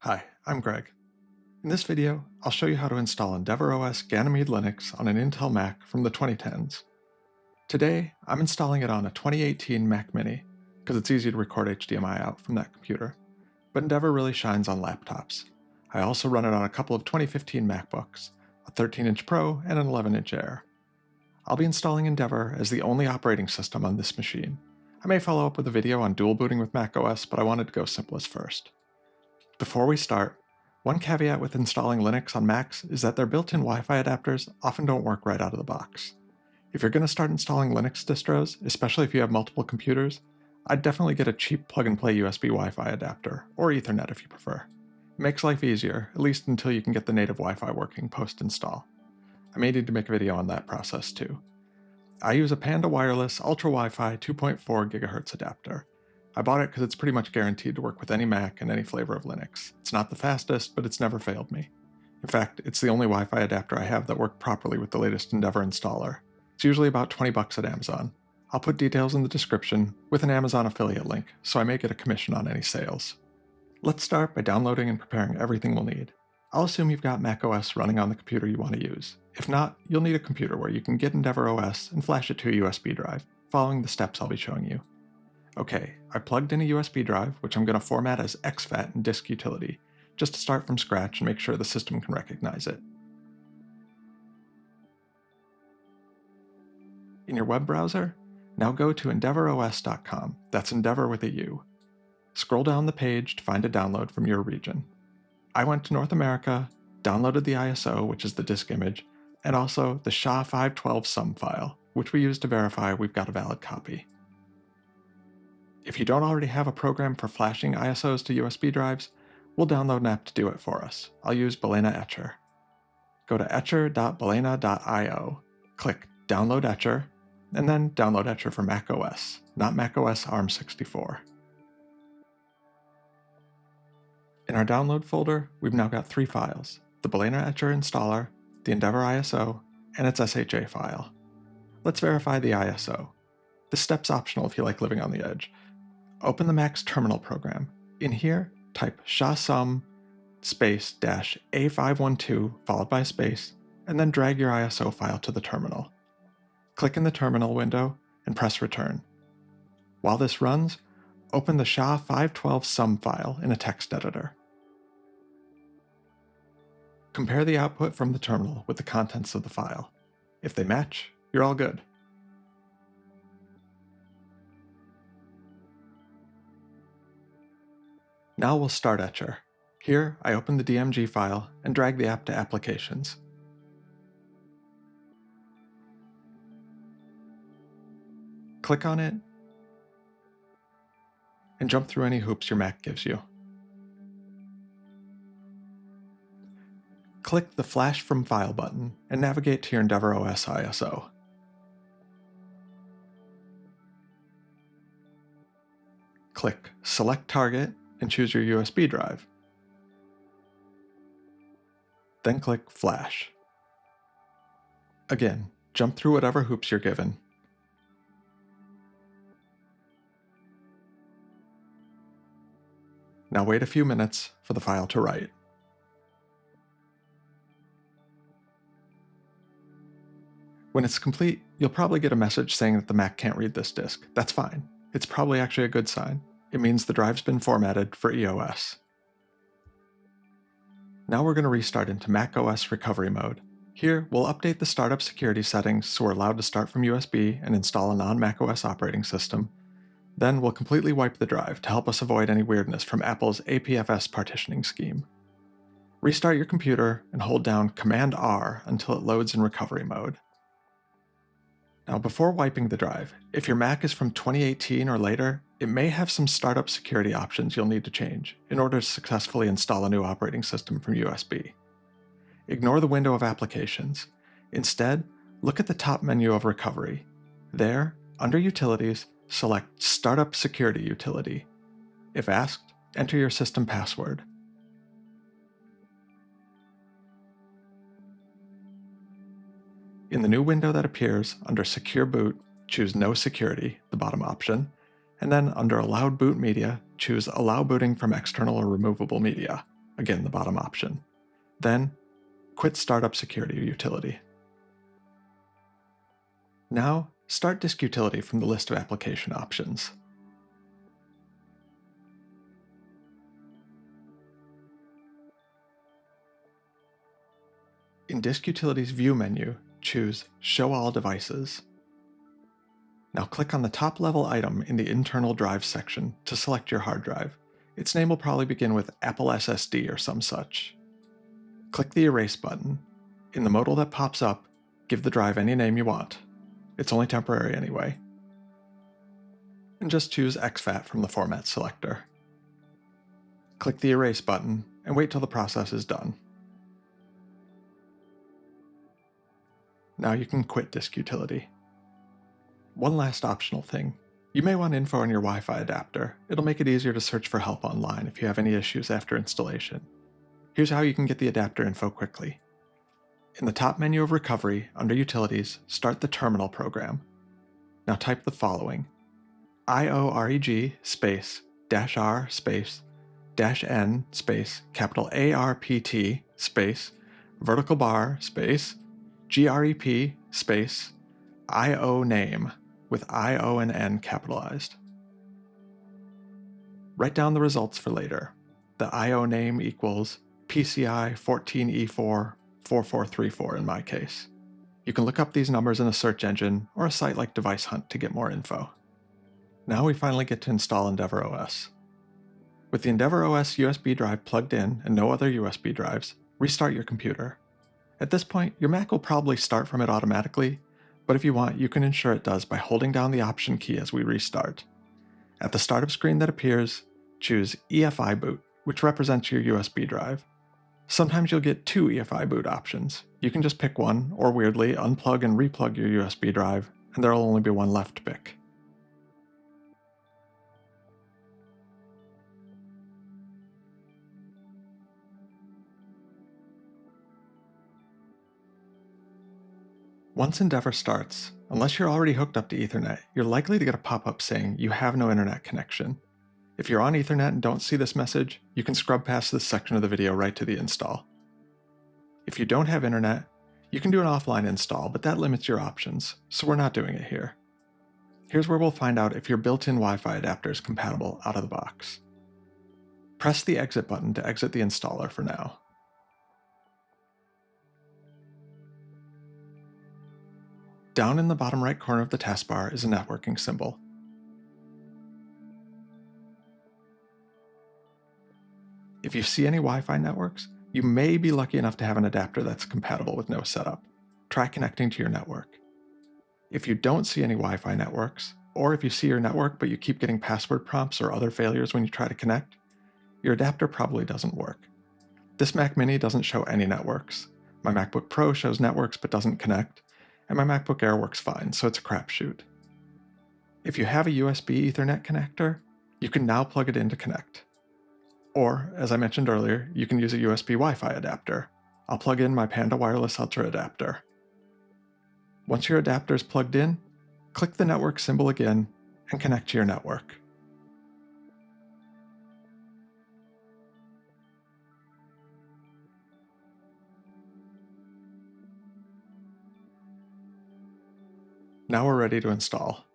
Hi, I'm Greg. In this video, I'll show you how to install EndeavourOS Ganymede Linux on an Intel Mac from the 2010s. Today, I'm installing it on a 2018 Mac Mini, because it's easy to record HDMI out from that computer, but Endeavour really shines on laptops. I also run it on a couple of 2015 MacBooks, a 13-inch Pro and an 11-inch Air. I'll be installing Endeavour as the only operating system on this machine. I may follow up with a video on dual booting with macOS, but I wanted to go simplest first. Before we start, one caveat with installing Linux on Macs is that their built-in Wi-Fi adapters often don't work right out of the box. If you're going to start installing Linux distros, especially if you have multiple computers, I'd definitely get a cheap plug-and-play USB Wi-Fi adapter, or Ethernet if you prefer. It makes life easier, at least until you can get the native Wi-Fi working post-install. I may need to make a video on that process too. I use a Panda Wireless Ultra Wi-Fi 2.4 GHz adapter. I bought it because it's pretty much guaranteed to work with any Mac and any flavor of Linux. It's not the fastest, but it's never failed me. In fact, it's the only Wi-Fi adapter I have that worked properly with the latest Endeavour installer. It's usually about $20 at Amazon. I'll put details in the description with an Amazon affiliate link, so I may get a commission on any sales. Let's start by downloading and preparing everything we'll need. I'll assume you've got macOS running on the computer you want to use. If not, you'll need a computer where you can get EndeavourOS and flash it to a USB drive, following the steps I'll be showing you. Okay, I plugged in a USB drive, which I'm going to format as exFAT in disk utility, just to start from scratch and make sure the system can recognize it. In your web browser, now go to EndeavourOS.com, that's Endeavour with a U. Scroll down the page to find a download from your region. I went to North America, downloaded the ISO, which is the disk image, and also the SHA-512 file, which we use to verify we've got a valid copy. If you don't already have a program for flashing ISOs to USB drives, we'll download an app to do it for us. I'll use Balena Etcher. Go to etcher.balena.io, click Download Etcher, and then Download Etcher for macOS, not macOS ARM64. In our download folder, we've now got 3 files: the Balena Etcher installer, the Endeavour ISO, and its SHA file. Let's verify the ISO. This step's optional if you like living on the edge. Open the Mac's terminal program. In here, type SHA-SUM space -A512 followed by a space, and then drag your ISO file to the terminal. Click in the terminal window and press return. While this runs, open the SHA-512 file in a text editor. Compare the output from the terminal with the contents of the file. If they match, you're all good. Now we'll start Etcher. Here, I open the DMG file and drag the app to Applications. Click on it, and jump through any hoops your Mac gives you. Click the Flash from File button and navigate to your EndeavourOS ISO. Click Select Target and choose your USB drive. Then click Flash. Again, jump through whatever hoops you're given. Now wait a few minutes for the file to write. When it's complete, you'll probably get a message saying that the Mac can't read this disk. That's fine. It's probably actually a good sign. It means the drive's been formatted for EOS. Now we're going to restart into macOS recovery mode. Here, we'll update the startup security settings so we're allowed to start from USB and install a non-macOS operating system. Then we'll completely wipe the drive to help us avoid any weirdness from Apple's APFS partitioning scheme. Restart your computer and hold down Command-R until it loads in recovery mode. Now before wiping the drive, if your Mac is from 2018 or later, it may have some startup security options you'll need to change in order to successfully install a new operating system from USB. Ignore the window of applications. Instead, look at the top menu of Recovery. There, under Utilities, select Startup Security Utility. If asked, enter your system password. In the new window that appears, under Secure Boot, choose No Security, the bottom option, and then under Allowed Boot Media, choose Allow Booting from External or Removable Media. again the bottom option. Then, quit Startup Security utility. Now, start Disk Utility from the list of application options. In Disk Utility's View menu, choose Show All Devices. Now click on the top level item in the internal drive section to select your hard drive. Its name will probably begin with Apple SSD or some such. Click the Erase button. In the modal that pops up, give the drive any name you want. It's only temporary anyway. And just choose exFAT from the format selector. Click the Erase button and wait till the process is done. Now you can quit Disk Utility. One last optional thing. You may want info on your Wi-Fi adapter. It'll make it easier to search for help online if you have any issues after installation. Here's how you can get the adapter info quickly. In the top menu of Recovery, under Utilities, start the Terminal program. Now type the following: IOREG space -R space -N space capital ARPT space vertical bar space GREP space IO name with IO and N capitalized. Write down the results for later. The IO name equals PCI 14E44434 in my case. You can look up these numbers in a search engine or a site like Device Hunt to get more info. Now we finally get to install EndeavourOS. With the EndeavourOS USB drive plugged in and no other USB drives, restart your computer. At this point, your Mac will probably start from it automatically, but if you want, you can ensure it does by holding down the Option key as we restart. At the startup screen that appears, choose EFI boot, which represents your USB drive. Sometimes you'll get two EFI boot options. You can just pick one, or weirdly, unplug and replug your USB drive, and there'll only be one left to pick. Once Endeavour starts, unless you're already hooked up to Ethernet, you're likely to get a pop-up saying you have no internet connection. If you're on Ethernet and don't see this message, you can scrub past this section of the video right to the install. If you don't have internet, you can do an offline install, but that limits your options, so we're not doing it here. Here's where we'll find out if your built-in Wi-Fi adapter is compatible out of the box. Press the exit button to exit the installer for now. Down in the bottom right corner of the taskbar is a networking symbol. If you see any Wi-Fi networks, you may be lucky enough to have an adapter that's compatible with no setup. Try connecting to your network. If you don't see any Wi-Fi networks, or if you see your network but you keep getting password prompts or other failures when you try to connect, your adapter probably doesn't work. This Mac Mini doesn't show any networks. My MacBook Pro shows networks but doesn't connect, and my MacBook Air works fine, so it's a crapshoot. If you have a USB Ethernet connector, you can now plug it in to connect. Or, as I mentioned earlier, you can use a USB Wi-Fi adapter. I'll plug in my Panda Wireless Ultra adapter. Once your adapter is plugged in, click the network symbol again and connect to your network. Now we're ready to install.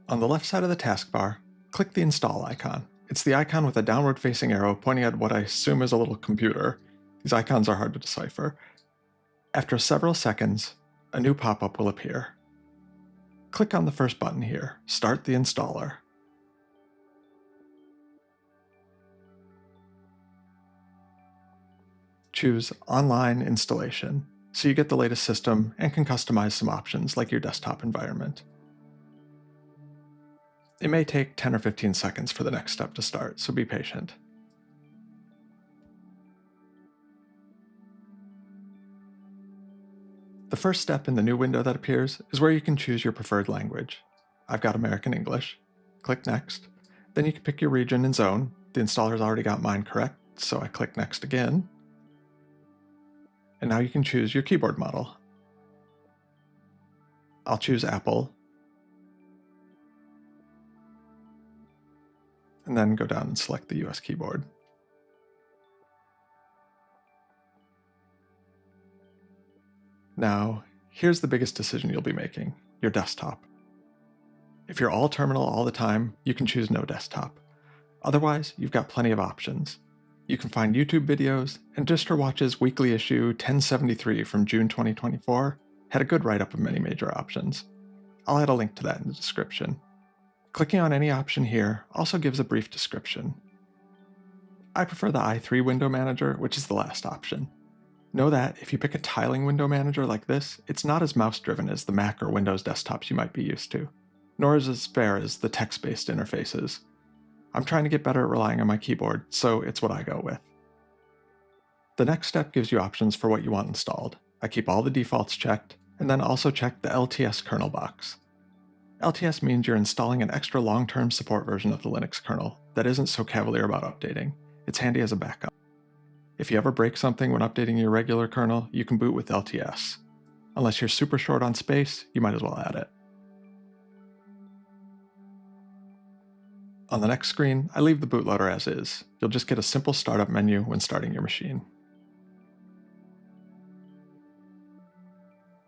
On the left side of the taskbar, click the install icon. It's the icon with a downward-facing arrow pointing at what I assume is a little computer. These icons are hard to decipher. After several seconds, a new pop-up will appear. Click on the first button here, Start the Installer. Choose Online Installation, so you get the latest system and can customize some options like your desktop environment. It may take 10 or 15 seconds for the next step to start, so be patient. The first step in the new window that appears is where you can choose your preferred language. I've got American English. Click Next. Then you can pick your region and zone. The installer's already got mine correct, so I click Next again. And now you can choose your keyboard model. I'll choose Apple. and then go down and select the US keyboard. Now, here's the biggest decision you'll be making, your desktop. If you're all terminal all the time, you can choose no desktop. Otherwise, you've got plenty of options. You can find YouTube videos, and DistroWatch's weekly issue 1073 from June 2024 had a good write-up of many major options. I'll add a link to that in the description. Clicking on any option here also gives a brief description. I prefer the i3 window manager, which is the last option. Know that if you pick a tiling window manager like this, it's not as mouse-driven as the Mac or Windows desktops you might be used to, nor is it as fair as the text-based interfaces. I'm trying to get better at relying on my keyboard, so it's what I go with. The next step gives you options for what you want installed. I keep all the defaults checked, and then also check the LTS kernel box. LTS means you're installing an extra long-term support version of the Linux kernel that isn't so cavalier about updating. It's handy as a backup. If you ever break something when updating your regular kernel, you can boot with LTS. Unless you're super short on space, you might as well add it. On the next screen, I leave the bootloader as is. You'll just get a simple startup menu when starting your machine.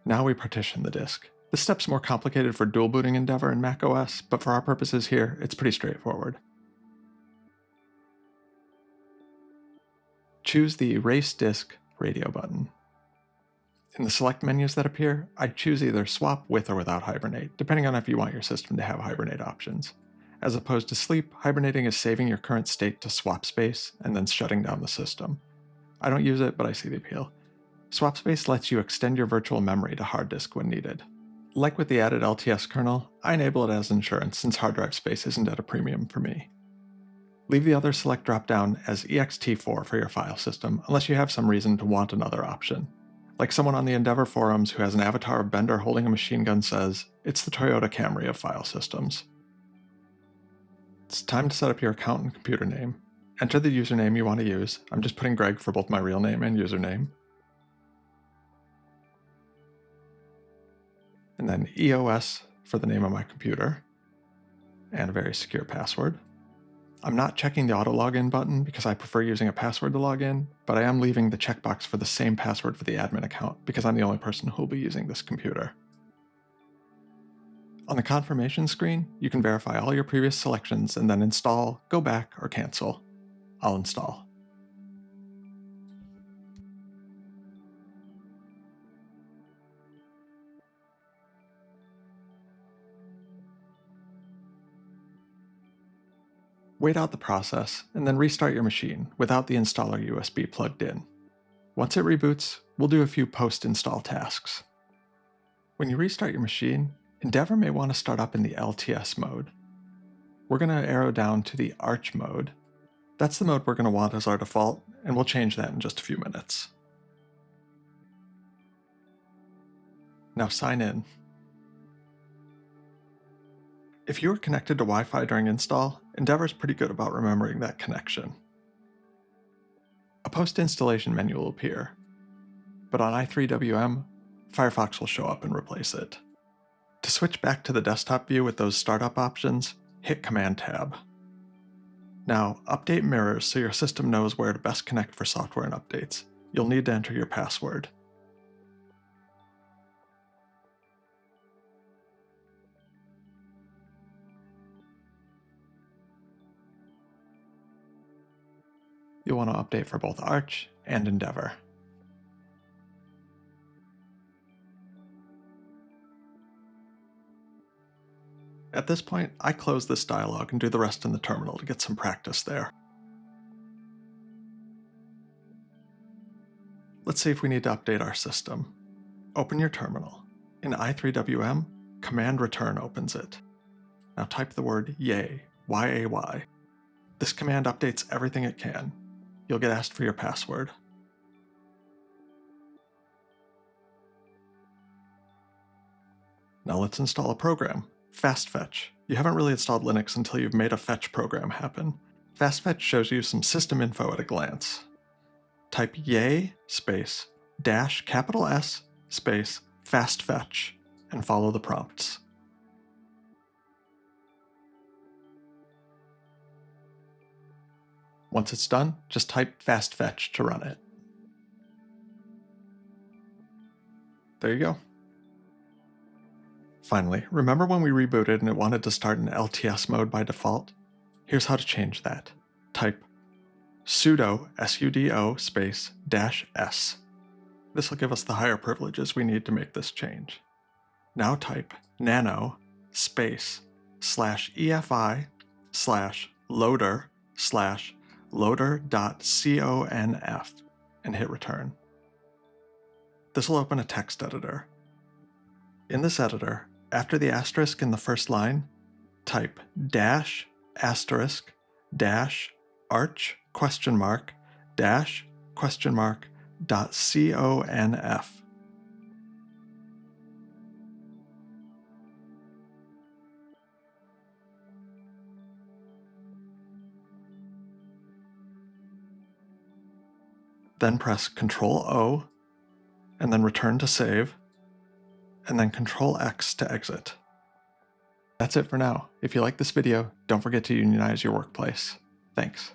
Now we partition the disk. This step's more complicated for dual booting Endeavour and macOS, but for our purposes here, it's pretty straightforward. Choose the Erase Disk Radio button. In the select menus that appear, I'd choose either Swap with or without Hibernate, depending on if you want your system to have Hibernate options. As opposed to sleep, hibernating is saving your current state to swap space and then shutting down the system. I don't use it, but I see the appeal. Swap space lets you extend your virtual memory to hard disk when needed. Like with the added LTS kernel, I enable it as insurance since hard drive space isn't at a premium for me. Leave the other select dropdown as ext4 for your file system, unless you have some reason to want another option. Like someone on the Endeavour forums who has an avatar of Bender holding a machine gun says, it's the Toyota Camry of file systems. It's time to set up your account and computer name. Enter the username you want to use. I'm just putting Greg for both my real name and username. And then EOS for the name of my computer. And a very secure password. I'm not checking the auto login button because I prefer using a password to log in, but I am leaving the checkbox for the same password for the admin account because I'm the only person who will be using this computer. On the confirmation screen, you can verify all your previous selections and then install, go back, or cancel. I'll install. Wait out the process, and then restart your machine without the installer USB plugged in. Once it reboots, we'll do a few post-install tasks. When you restart your machine, Endeavour may want to start up in the LTS mode. We're going to arrow down to the Arch mode. That's the mode we're going to want as our default, and we'll change that in just a few minutes. Now sign in. If you were connected to Wi-Fi during install, Endeavour is pretty good about remembering that connection. A post-installation menu will appear, but on i3WM, Firefox will show up and replace it. To switch back to the desktop view with those startup options, hit Command-Tab. Now, update mirrors so your system knows where to best connect for software and updates. You'll need to enter your password. You'll want to update for both Arch and Endeavour. At this point, I close this dialog and do the rest in the terminal to get some practice there. Let's see if we need to update our system. Open your terminal. In i3WM, Command Return opens it. Now type the word yay, Y-A-Y. This command updates everything it can. You'll get asked for your password. Now let's install a program. FastFetch. You haven't really installed Linux until you've made a fetch program happen. FastFetch shows you some system info at a glance. Type yay space dash capital S space FastFetch and follow the prompts. Once it's done, just type fast fetch to run it. There you go. Finally, remember when we rebooted and it wanted to start in LTS mode by default? Here's how to change that. Type sudo sudo space -s. This will give us the higher privileges we need to make this change. Now type nano space /efi /loader/loader.conf and hit return. This will open a text editor. In this editor, after the asterisk in the first line, type -**arch $?.conf. Then press Ctrl-O, and then return to save, and then Ctrl-X to exit. That's it for now. If you like this video, don't forget to unionize your workplace. Thanks.